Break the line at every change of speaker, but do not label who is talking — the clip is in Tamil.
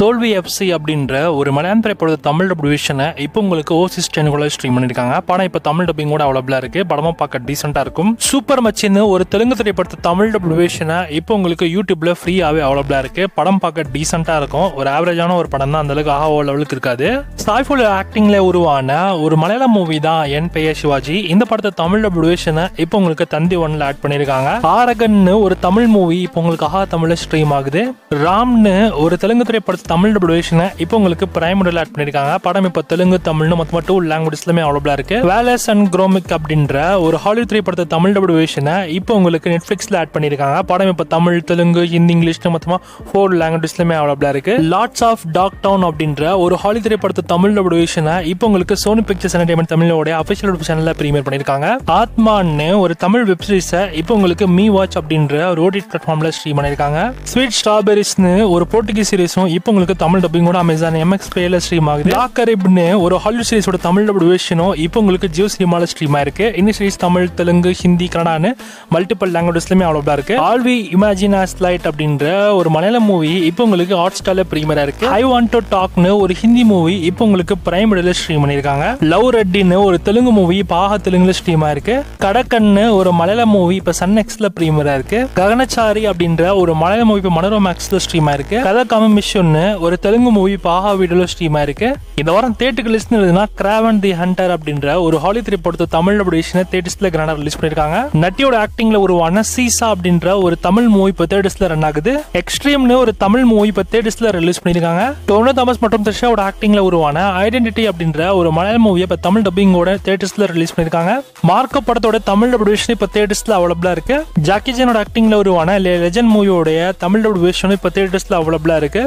தோல்வி எஃப்சி அப்படின்ற ஒரு மலையாள திரைப்படத்தை தமிழ் டபிள்யூஷனை இப்போ உங்களுக்கு ஓசிஸ் சேனல்ல ஸ்ட்ரீம் பண்ணிருக்காங்க. படம் இப்போ தமிழ் டப்பிங் கூட அவைலபிளா இருக்கு. படமும் பார்க்க டீசெண்டா இருக்கும். சூப்பர் மச்சின்னு ஒரு தெலுங்கு திரைப்படத்தை தமிழ் டபிள்யூஷனை இப்போ உங்களுக்கு யூடியூப்ல ஃப்ரீயாவே அவைலபிளா இருக்கு. படம் பார்க்க டீசெண்டா இருக்கும். ஒரு ஆவரேஜான ஒரு படம் தான், அந்த அளவுக்கு ஆஹா லெவலுக்கு இருக்காது. சாய்ஃபுல் ஆக்டிங்ல உருவான ஒரு மலையாள மூவி தான் என் பெயர் சிவாஜி. இந்த படத்தை தமிழ் டபிள்யூஷனை இப்போ உங்களுக்கு தந்தி ஒன்ல ஆட் பண்ணிருக்காங்க. ஆரகன்னு ஒரு தமிழ் மூவி இப்போ உங்களுக்கு ஆஹா தமிழ்ல ஸ்ட்ரீம் ஆகுது. ராம்னு ஒரு தெலுங்கு திரைப்படத்தை தமிழ் டபிள்யூஷனை இப்போ உங்களுக்கு பிரைம் மிடில் ஆட் பண்ணிருக்காங்க. படம் இப்போ தெலுங்கு தமிழ்னு மொத்தமா 2 லாங்குவேஜஸ்லமே அவைலபிளா இருக்கு. வேலஸ் அண்ட் குரோமிக் அப்படின்ற ஒரு ஹாலிவுட் திரைப்படத்தை தமிழ் டபிள்யூஷனை இப்போ உங்களுக்கு நெட்ஃபிளிக்ஸ்ல ஆட் பண்ணிருக்காங்க. படம் இப்போ தமிழ், தெலுங்கு, ஹிந்தி, இங்கிலீஷ்னு மொத்தமா 4 லாங்குவேஜஸ்லமே அவைலபிளா இருக்கு. லார்ட்ஸ் ஆஃப் டாக் டவுன் அப்படின்ற ஒரு ஹாலிவுட் திரைப்படத்தை தமிழ் டபிள்யூஷனை இப்போ உங்களுக்கு சோனி பிக்சர்ஸ் என்டர்டைன்மெண்ட் தமிழோட அபிஷியல் சேனல்ல பிரீமியர் பண்ணிருக்காங்க. ஆத்மான்னு ஒரு தமிழ் வெப் சீரிஸை இப்போ உங்களுக்கு மீ வாட்ச் அப்படின்ற ஒரு ஓடிடி பிளாட்ஃபார்ம்ல ஸ்ட்ரீம் பண்ணிருக்காங்க. ஸ்வீட் ஸ்ட்ராபெரிஸ்னு ஒரு போர்ச்சுகீஸ் சீரிஸும் இப்போ உங்களுக்கு தமிழ் டப்பிங் கூட அமேசான் MX Playல ஸ்ட்ரீம் ஆகுது. லாக்கரிப்னு ஒரு ஹாலிவுட் சீரிஸோட தமிழ் டபிள்யூஷனும் இப்போ உங்களுக்கு ஜியோ சினிமால ஸ்ட்ரீம் ஆயிருக்கு. இந்த சீரிஸ் தமிழ், தெலுங்கு, ஹிந்தி, கன்னடான்னு மல்டிபிள் லாங்குவேஜஸ்லயுமே அவைலபிளா இருக்கு. All we imagine as light அப்படின்ற ஒரு மலையாள மூவி இப்போ உங்களுக்கு ஹாட் ஸ்டார்ல பிரீமியரா இருக்கு. ஐ வாண்ட் டு டாக்னு ஒரு ஹிந்தி மூவி இப்போ உங்களுக்கு பிரைம் மிடில்ல ஸ்ட்ரீம் பண்ணிருக்காங்க. லவ் ரெட்டின்னு ஒரு தெலுங்கு மூவி பாஹா தெலுங்குல ஸ்ட்ரீம் ஆயிருக்கு. கடக்கன்னு ஒரு மலையாள மூவி இப்போ சன் எக்ஸ்ல பிரீமியரா இருக்கு. ககனச்சாரி அப்படின்ற ஒரு மலையாள மூவி இப்போ மனோரமா மேக்ஸ்ல ஸ்ட்ரீம் ஆயிருக்கு. கதை கமிஷன் ஒரு தெலுங்கு மூவி பாஹா வீடியோல ஸ்ட்ரீம் ஆயிருக்கு. இந்த வாரம் தியேட்டருக்கு லிஸ்ட் எழுதுனா கிராவன் தி ஹண்டர் அப்படின்ற ஒரு ஹாலிவுட் திரைப்படத்தை தமிழ் டபிள்யூஷனை தியேட்டர்ஸ்ல கிராண்டா ரிலீஸ் பண்ணிருக்காங்க. நட்டியோட ஆக்டிங்ல உருவான சீசா அப்படின்ற ஒரு தமிழ் மூவி இப்போ தியேட்டர்ஸ்ல ரன் ஆகுது. எக்ஸ்ட்ரீம்னு ஒரு தமிழ் மூவி இப்போ தியேட்டர்ஸ்ல ரிலீஸ் பண்ணிருக்காங்க. டோனோ தாமஸ் மற்றும் த்ரிஷாவோட ஆக்டிங்ல உருவான ஐடென்டிட்டி அப்படின்ற ஒரு மலையாள மூவியை இப்போ தமிழ் டப்பிங்கோட தியேட்டர்ஸ்ல ரிலீஸ் பண்ணிருக்காங்க. மார்க்கோ படத்தோட தமிழ் டபிள்யூஷன் இப்போ தியேட்டர்ஸ்ல அவைலபிளா இருக்கு. ஜாக்கி சானோட ஆக்டிங்ல உருவான லெஜெண்ட் மூவியோட தமிழ் டபிள்யூஷன் இப்போ தியேட்டர்ஸ்ல அவைலபிளா இருக்கு.